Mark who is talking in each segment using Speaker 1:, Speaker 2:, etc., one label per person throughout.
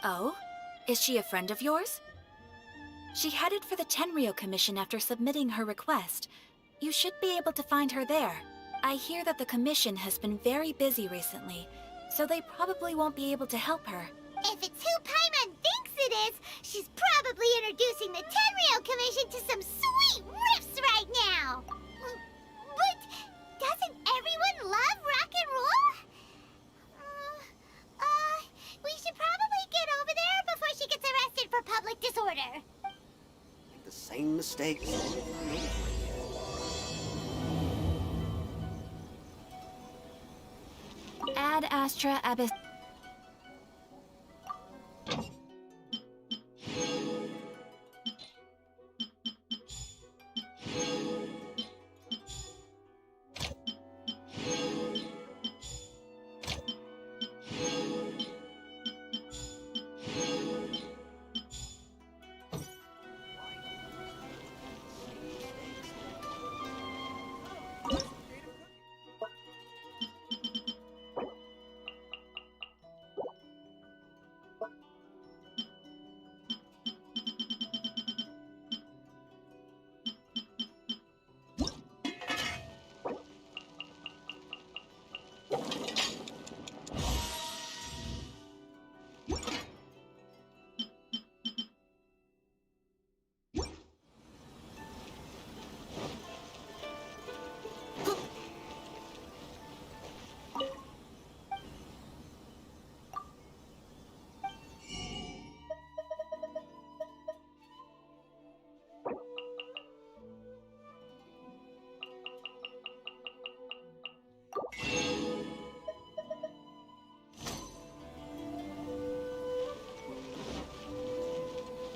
Speaker 1: Oh? Is she a friend of yours? She headed for the Tenryou Commission after submitting her request. You should be able to find her there. I hear that the commission has been very busy recently, so they probably won't be able to help her.
Speaker 2: If it's who Paimon thinks it is, she's probably introducing the Tenryou Commission to some sweet riffs right now! But doesn't everyone love rock and roll? We should probably get over there before she gets arrested for public disorder.
Speaker 3: Make the same mistake over and over again.
Speaker 1: Ad Astra Abyss.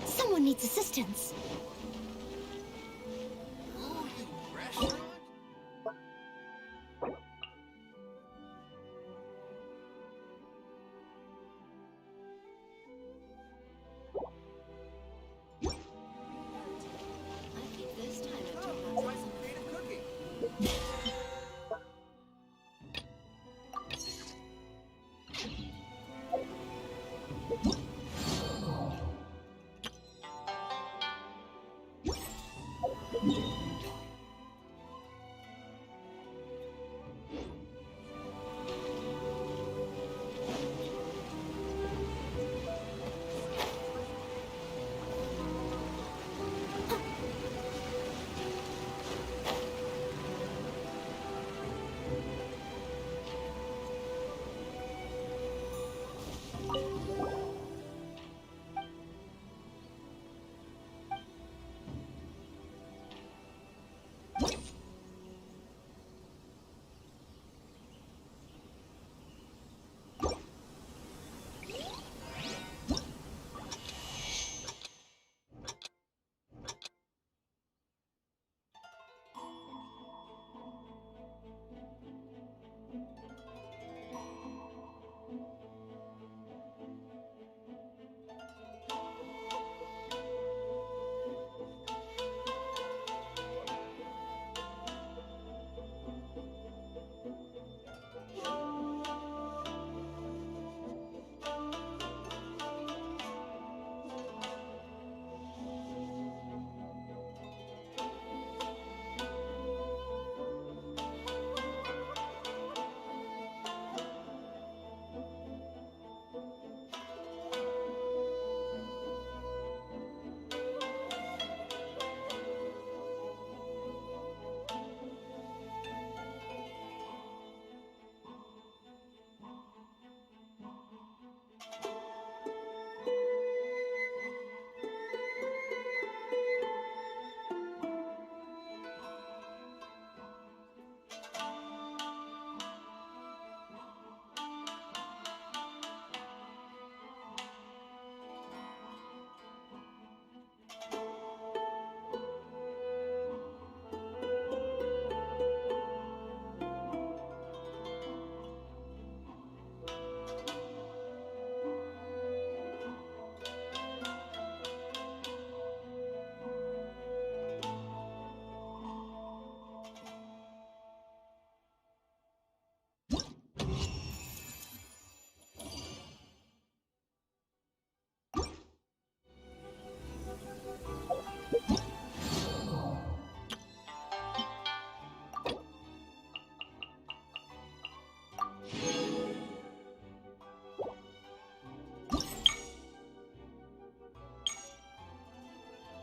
Speaker 2: Someone needs assistance.
Speaker 3: Oh, you restaurant?
Speaker 1: I think this time it
Speaker 3: Oh,
Speaker 1: turned out
Speaker 3: try some creative cooking.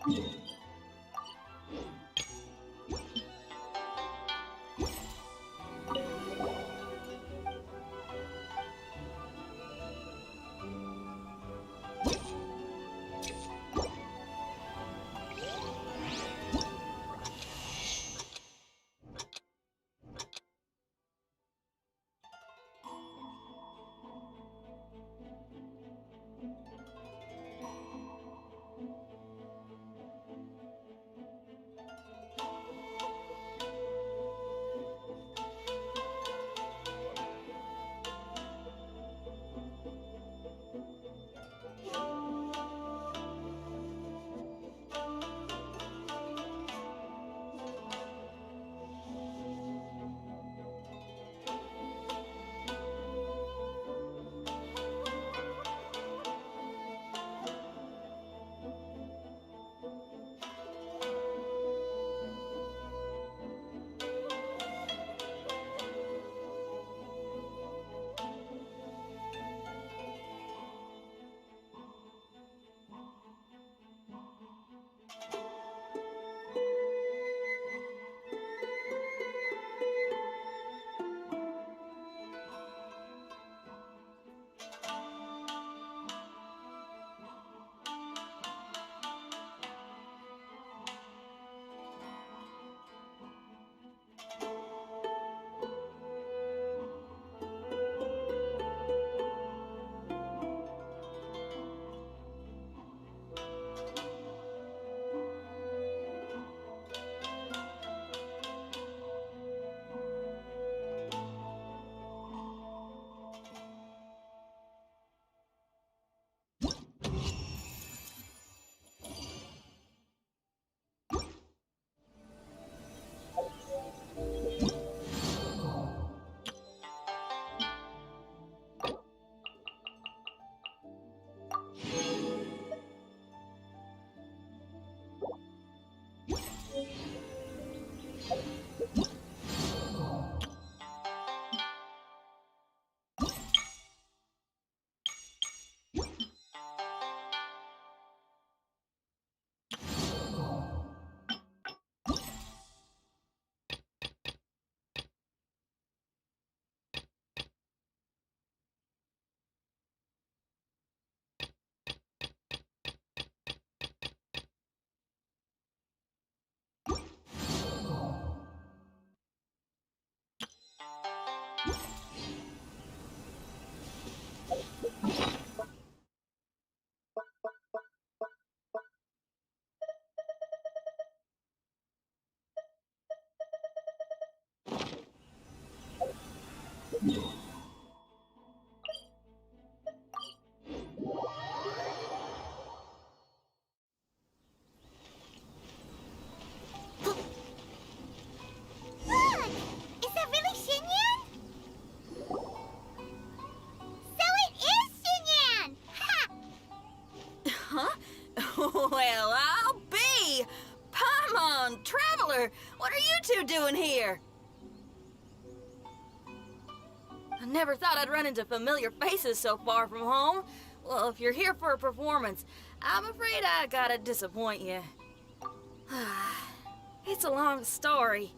Speaker 2: Look! Is that really Xinyan? So it is Xinyan! Ha!
Speaker 4: Huh? Well, I'll be! Paimon, Traveler, what are you two doing here? I never thought I'd run into familiar faces so far from home. Well, if you're here for a performance, I'm afraid I gotta disappoint you. It's a long story.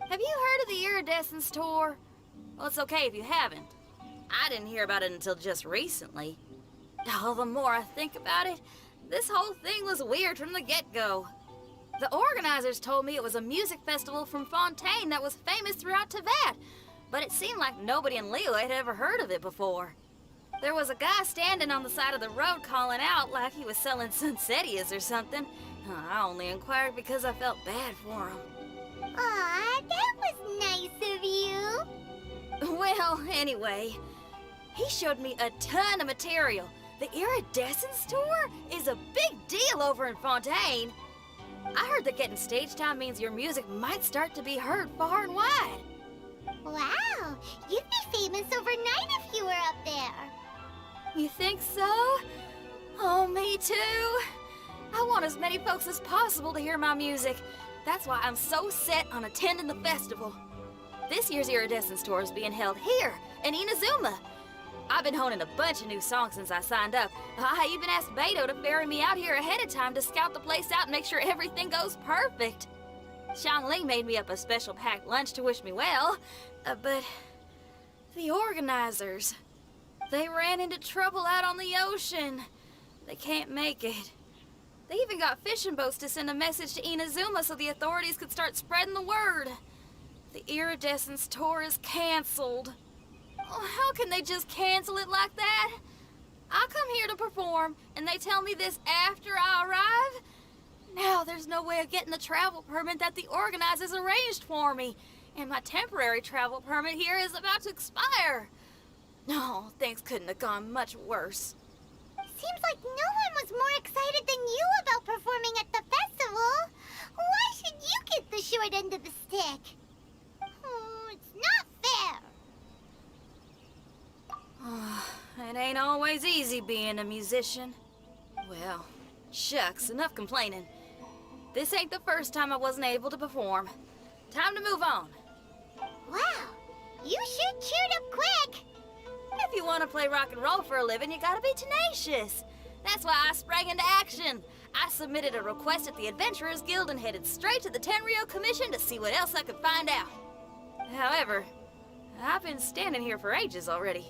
Speaker 4: Have you heard of the Iridescence Tour? Well, it's okay if you haven't. I didn't hear about it until just recently. Oh, the more I think about it, this whole thing was weird from the get-go. The organizers told me it was a music festival from Fontaine that was famous throughout Teyvat, but it seemed like nobody in Liyue had ever heard of it before. There was a guy standing on the side of the road calling out like he was selling Sunsetias or something. I only inquired because I felt bad for him.
Speaker 2: Aw, that was nice of you.
Speaker 4: Well, anyway, he showed me a ton of material. The Iridescence Tour is a big deal over in Fontaine. I heard that getting stage time means your music might start to be heard far and wide.
Speaker 2: Wow, you'd be famous overnight if you were up there.
Speaker 4: You think so? Oh, me too. I want as many folks as possible to hear my music. That's why I'm so set on attending the festival. This year's Iridescence Tour is being held here in Inazuma. I've been honing a bunch of new songs since I signed up. I even asked Beto to ferry me out here ahead of time to scout the place out and make sure everything goes perfect. Xiangling made me up a special packed lunch to wish me well, but the organizers, they ran into trouble out on the ocean. They can't make it. They even got fishing boats to send a message to Inazuma so the authorities could start spreading the word. The Iridescence tour is canceled. Oh, how can they just cancel it like that? I come here to perform, and they tell me this after I arrive? Now there's no way of getting the travel permit that the organizers arranged for me, and my temporary travel permit here is about to expire. No, things couldn't have gone much worse.
Speaker 2: Seems like no one was more excited than you about performing at the festival. Why should you get the short end of the stick? Oh, it's not fair.
Speaker 4: It ain't always easy being a musician. Well, shucks, enough complaining. This ain't the first time I wasn't able to perform. Time to move on.
Speaker 2: Wow, you sure cheered up quick.
Speaker 4: If you want to play rock and roll for a living, you gotta be tenacious. That's why I sprang into action. I submitted a request at the Adventurers Guild and headed straight to the Tenryou Commission to see what else I could find out. However, I've been standing here for ages already.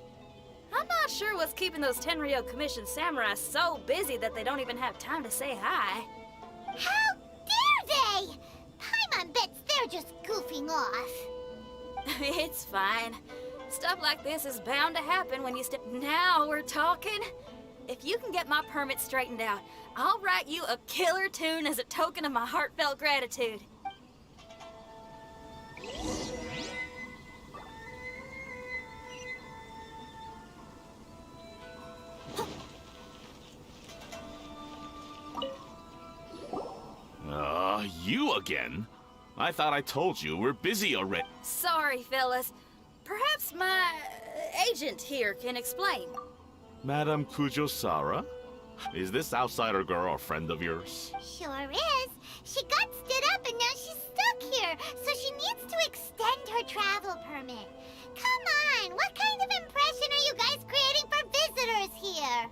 Speaker 4: I'm not sure what's keeping those Tenryou Commission samurai so busy that they don't even have time to say hi.
Speaker 2: How dare they? Paimon bets they're just goofing off.
Speaker 4: It's fine. Stuff like this is bound to happen when you step. Now we're talking. If you can get my permit straightened out, I'll write you a killer tune as a token of my heartfelt gratitude.
Speaker 5: You again? I thought I told you we're busy already.
Speaker 4: Sorry, fellas. Perhaps my agent here can explain.
Speaker 5: Madam Kujosara? Is this outsider girl a friend of yours?
Speaker 2: Sure is. She got stood up and now she's stuck here, so she needs to extend her travel permit. Come on, what kind of impression are you guys creating for visitors here?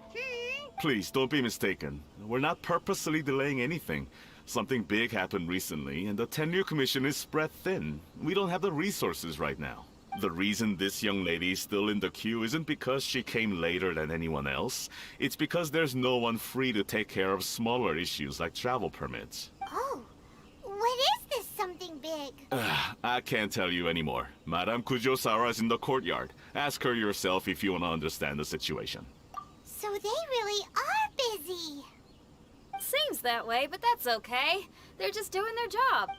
Speaker 5: Please, don't be mistaken. We're not purposely delaying anything. Something big happened recently, and the Tenryou Commission is spread thin. We don't have the resources right now. The reason this young lady is still in the queue isn't because she came later than anyone else. It's because there's no one free to take care of smaller issues like travel permits.
Speaker 2: Oh, what is this something big?
Speaker 5: I can't tell you anymore. Madame Kujosara is in the courtyard. Ask her yourself if you want to understand the situation.
Speaker 2: So they really are busy.
Speaker 4: Seems that way, but that's okay. They're just doing their job.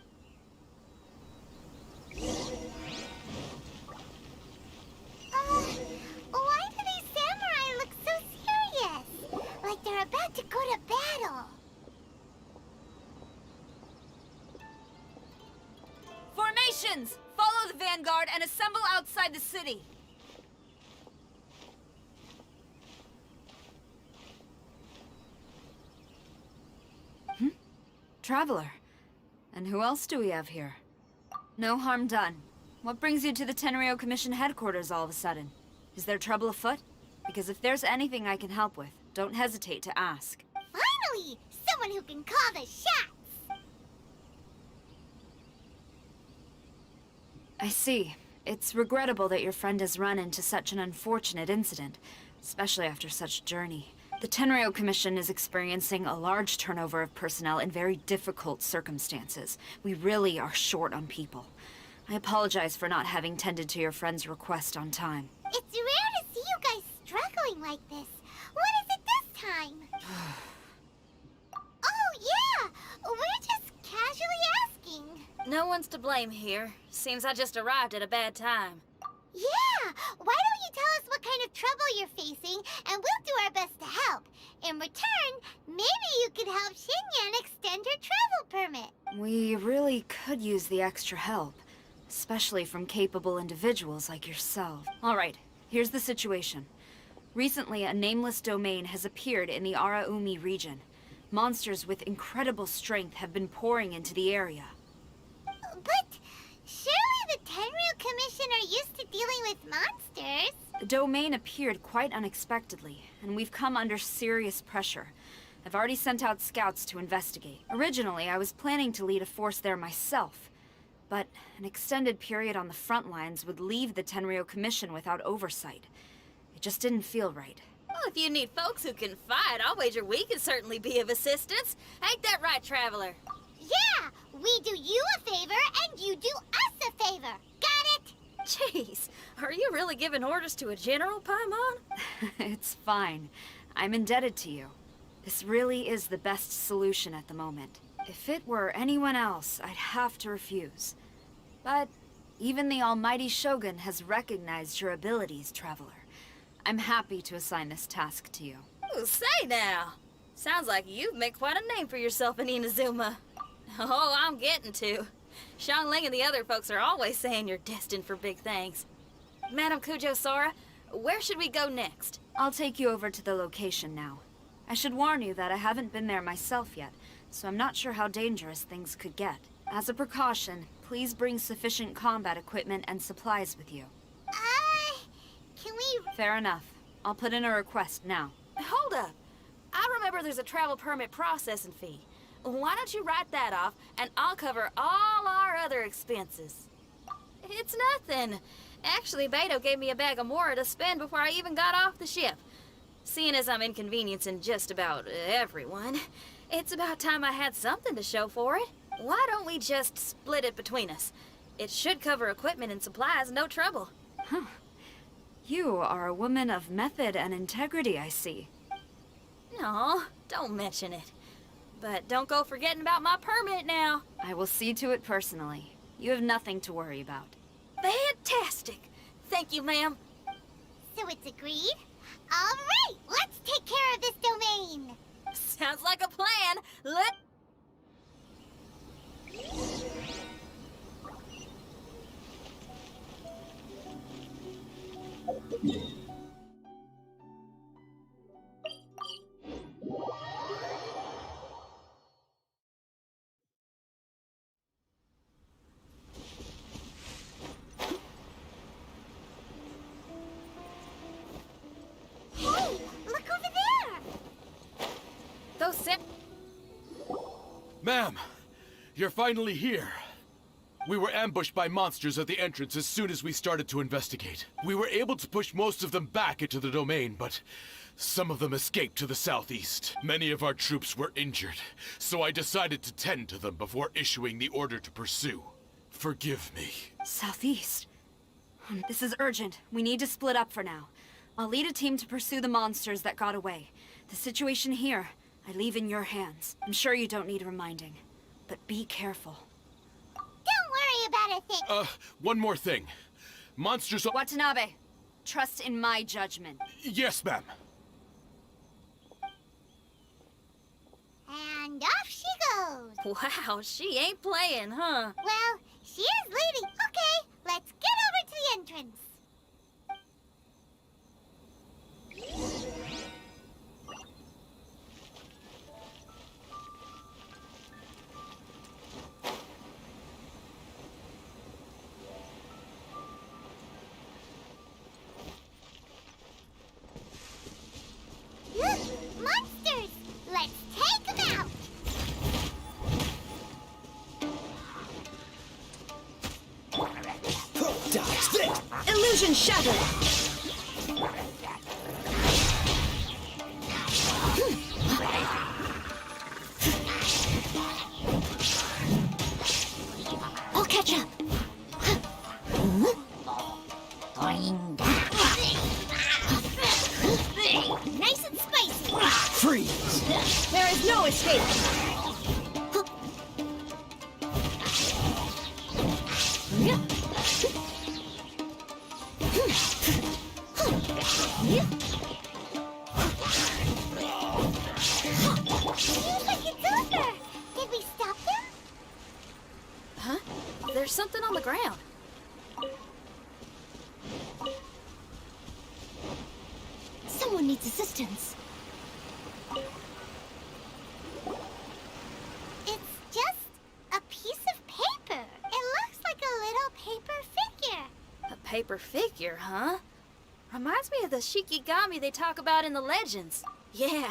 Speaker 2: Why do these samurai look so serious? Like they're about to go to battle.
Speaker 6: Formations! Follow the vanguard and assemble outside the city.
Speaker 7: Traveler. And who else do we have here? No harm done. What brings you to the Tenryou Commission headquarters all of a sudden? Is there trouble afoot? Because if there's anything I can help with, don't hesitate to ask.
Speaker 2: Finally! Someone who can call the shots!
Speaker 7: I see. It's regrettable that your friend has run into such an unfortunate incident, especially after such a journey. The Tenryou Commission is experiencing a large turnover of personnel in very difficult circumstances. We really are short on people. I apologize for not having tended to your friend's request on time.
Speaker 2: It's rare to see you guys struggling like this. What is it this time? Oh, yeah! We're just casually asking.
Speaker 4: No one's to blame here. Seems I just arrived at a bad time.
Speaker 2: Yeah! Why don't you tell us what kind of trouble you're facing, and we'll do our best to help. In return, maybe you could help Xinyan extend her travel permit.
Speaker 7: We really could use the extra help, especially from capable individuals like yourself. All right, here's the situation. Recently, a nameless domain has appeared in the Araumi region. Monsters with incredible strength have been pouring into the area.
Speaker 2: But surely the Tenryou Commission are used to dealing with monsters.
Speaker 7: The domain appeared quite unexpectedly, and we've come under serious pressure. I've already sent out scouts to investigate. Originally, I was planning to lead a force there myself, but an extended period on the front lines would leave the Tenryo Commission without oversight. It just didn't feel right.
Speaker 4: Well, if you need folks who can fight, I'll wager we can certainly be of assistance. Ain't that right, Traveler?
Speaker 2: Yeah, we do you a favor and you do us a favor. Got it?
Speaker 4: Jeez, are you really giving orders to a general, Paimon?
Speaker 7: It's fine. I'm indebted to you. This really is the best solution at the moment. If it were anyone else, I'd have to refuse. But even the almighty Shogun has recognized your abilities, Traveler. I'm happy to assign this task to you.
Speaker 4: Ooh, say now. Sounds like you've made quite a name for yourself in Inazuma. Oh, I'm getting to. Xiangling and the other folks are always saying you're destined for big things. Madam Kujo Sora, where should we go next?
Speaker 7: I'll take you over to the location now. I should warn you that I haven't been there myself yet, so I'm not sure how dangerous things could get. As a precaution, please bring sufficient combat equipment and supplies with you.
Speaker 2: Can we...
Speaker 7: Fair enough. I'll put in a request now.
Speaker 4: Hold up. I remember there's a travel permit processing fee. Why don't you write that off, and I'll cover all our other expenses. It's nothing. Actually, Beto gave me a bag of Mora to spend before I even got off the ship. Seeing as I'm inconveniencing just about everyone, it's about time I had something to show for it. Why don't we just split it between us? It should cover equipment and supplies, no trouble.
Speaker 7: Huh. You are a woman of method and integrity, I see.
Speaker 4: No, don't mention it. But don't go forgetting about my permit now.
Speaker 7: I will see to it personally. You have nothing to worry about.
Speaker 4: Fantastic. Thank you, ma'am.
Speaker 2: So it's agreed? All right, let's take care of this domain.
Speaker 4: Sounds like a plan. Let...
Speaker 2: Hey, look over there.
Speaker 4: Those sent...
Speaker 8: Ma'am, you're finally here. We were ambushed by monsters at the entrance as soon as we started to investigate. We were able to push most of them back into the domain, but some of them escaped to the southeast. Many of our troops were injured, so I decided to tend to them before issuing the order to pursue. Forgive me.
Speaker 7: Southeast. This is urgent. We need to split up for now. I'll lead a team to pursue the monsters that got away. The situation here, I leave in your hands. I'm sure you don't need reminding, but be careful.
Speaker 2: Don't worry about a thing.
Speaker 8: One more thing. Monsters...
Speaker 7: Watanabe, trust in my judgment.
Speaker 8: Yes, ma'am.
Speaker 2: And off she goes.
Speaker 4: Wow, she ain't playing, huh?
Speaker 2: Well, she is leading. Okay, let's get over to the entrance. Look, monsters! Let's take them out!
Speaker 3: Dodge this!
Speaker 6: Illusion shattered!
Speaker 2: I'll catch up. Nice and spicy.
Speaker 3: Freeze!
Speaker 6: There is no escape!
Speaker 2: Seems like it's over. Did we stop them?
Speaker 4: Huh? There's something on the ground.
Speaker 6: Someone needs assistance.
Speaker 2: It's just a piece of paper. It looks like a little paper figure.
Speaker 4: A paper figure, huh? Reminds me of the Shikigami they talk about in the legends. Yeah,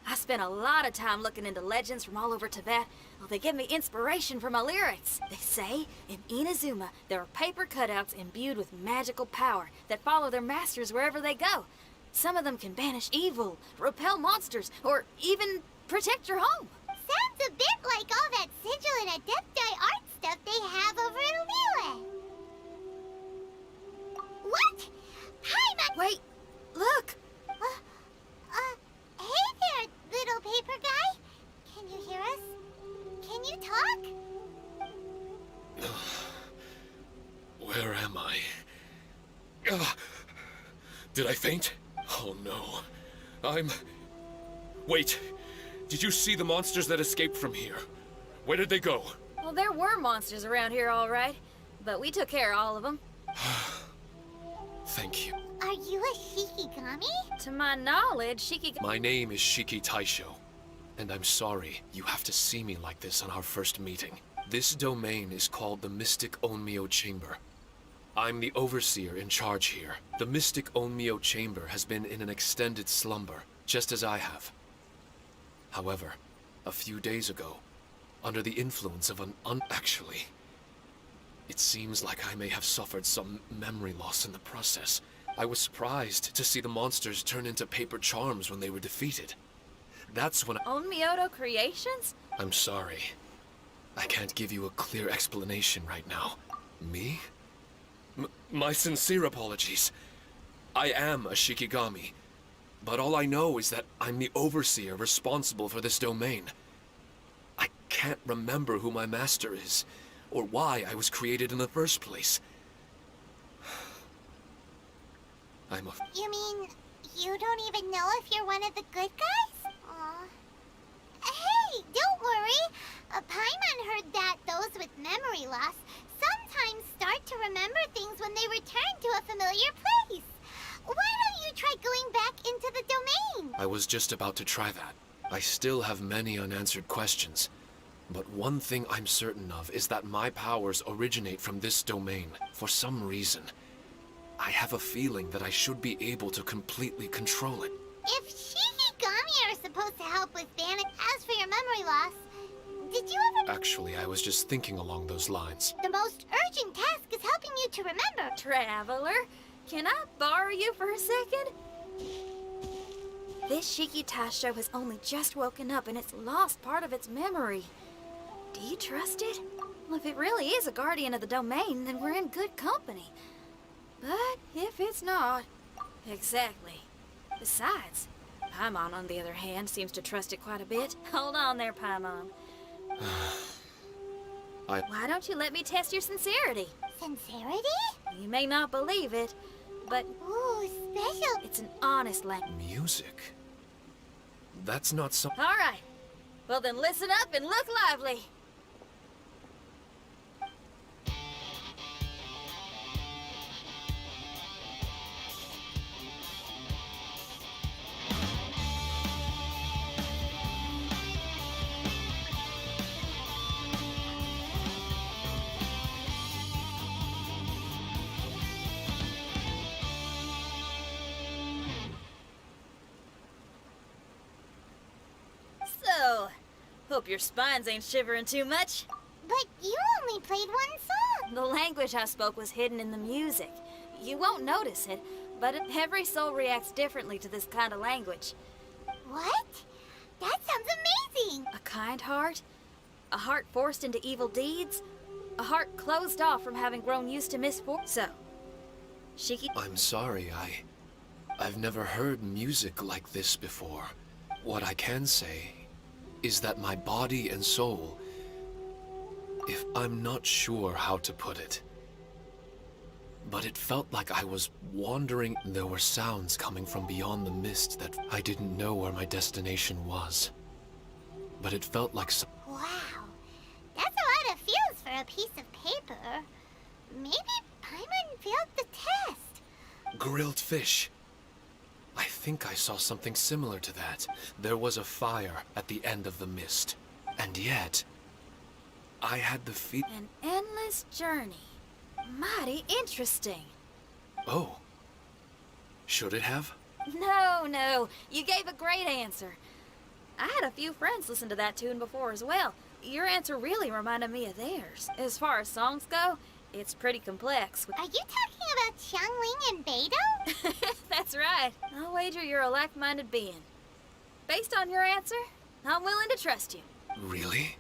Speaker 4: I spent a lot of time looking into legends from all over Tibet. Well, they give me inspiration for my lyrics. They say in Inazuma there are paper cutouts imbued with magical power that follow their masters wherever they go. Some of them can banish evil, repel monsters, or even protect your home.
Speaker 2: Sounds a bit like all that sigil and adepti art stuff they have over in Liyue. What? Paimon!
Speaker 4: Wait, look!
Speaker 2: Hey there, little paper guy. Can you hear us? Can you talk?
Speaker 9: Where am I? Did I faint? Oh no. Wait. Did you see the monsters that escaped from here? Where did they go?
Speaker 4: Well, there were monsters around here, all right. But we took care of all of them.
Speaker 9: Thank you.
Speaker 2: Are you a Shikigami?
Speaker 4: To my knowledge, Shikigami...
Speaker 9: My name is Shiki Taisho, and I'm sorry you have to see me like this on our first meeting. This domain is called the Mystic Onmyo Chamber. I'm the overseer in charge here. The Mystic Onmyo Chamber has been in an extended slumber, just as I have. However, a few days ago, under the influence of actually, it seems like I may have suffered some memory loss in the process. I was surprised to see the monsters turn into paper charms when they were defeated. That's when
Speaker 4: Onmyoto Creations?
Speaker 9: I'm sorry. I can't give you a clear explanation right now. Me? My sincere apologies. I am a Shikigami, but all I know is that I'm the overseer responsible for this domain. I can't remember who my master is, or why I was created in the first place.
Speaker 2: You mean you don't even know if you're one of the good guys? Aw. Hey, don't worry. Paimon heard that those with memory loss sometimes start to remember things when they return to a familiar place. Why don't you try going back into the domain?
Speaker 9: I was just about to try that. I still have many unanswered questions. But one thing I'm certain of is that my powers originate from this domain. For some reason, I have a feeling that I should be able to completely control it.
Speaker 2: If Shikigami are supposed to help with Bannock, as for your memory loss, did you ever...
Speaker 9: Actually, I was just thinking along those lines.
Speaker 2: The most urgent task is helping you to remember.
Speaker 4: Traveler, can I borrow you for a second? This Shiki Taisho has only just woken up and it's lost part of its memory. Do you trust it? Well, if it really is a guardian of the domain, then we're in good company. But if it's not... Exactly. Besides, Paimon, on the other hand, seems to trust it quite a bit. Hold on there, Paimon. Why don't you let me test your sincerity?
Speaker 2: Sincerity?
Speaker 4: You may not believe it, but...
Speaker 2: Ooh, special.
Speaker 4: It's an honest language.
Speaker 9: Music? That's not some...
Speaker 4: All right. Well, then listen up and look lively. So, hope your spines ain't shivering too much.
Speaker 2: But you only played one song.
Speaker 4: The language I spoke was hidden in the music. You won't notice it, but every soul reacts differently to this kind of language.
Speaker 2: What? That sounds amazing.
Speaker 4: A kind heart? A heart forced into evil deeds? A heart closed off from having grown used to misfortune? So, Shiki...
Speaker 9: I'm sorry, I've never heard music like this before. What I can say is that my body and soul, if I'm not sure how to put it, but it felt like I was wandering. There were sounds coming from beyond the mist that I didn't know where my destination was. But it felt like
Speaker 2: Wow. That's a lot of feels for a piece of paper. Maybe Paimon failed the test.
Speaker 9: grilled fish. I think I saw something similar to that. There was a fire at the end of the mist. And yet, I had the
Speaker 4: An endless journey. Mighty interesting.
Speaker 9: Oh. Should it have?
Speaker 4: No, you gave a great answer. I had a few friends listen to that tune before as well. Your answer really reminded me of theirs. As far as songs go, it's pretty complex.
Speaker 2: Are you talking about Xiangling and Beidou?
Speaker 4: That's right. I'll wager you're a like-minded being. Based on your answer, I'm willing to trust you.
Speaker 9: Really?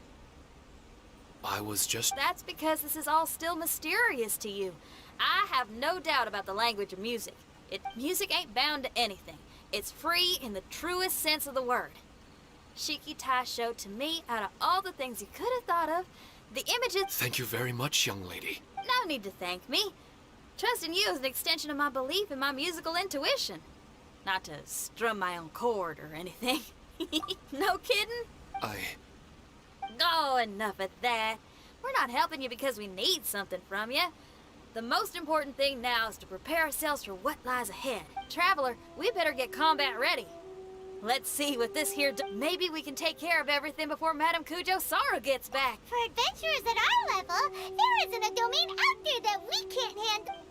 Speaker 9: I was just...
Speaker 4: That's because this is all still mysterious to you. I have no doubt about the language of music. Music ain't bound to anything. It's free in the truest sense of the word. Shiki Taisho, to me, out of all the things you could have thought of, the images...
Speaker 9: Thank you very much, young lady.
Speaker 4: No need to thank me. Trusting you is an extension of my belief in my musical intuition. Not to strum my own chord or anything. No kidding? Oh, enough of that. We're not helping you because we need something from you. The most important thing now is to prepare ourselves for what lies ahead. Traveler, we better get combat ready. Let's see what this here maybe we can take care of everything before Madame Kujo Saru gets back.
Speaker 2: For adventurers at our level, there isn't a domain out there that we can't handle.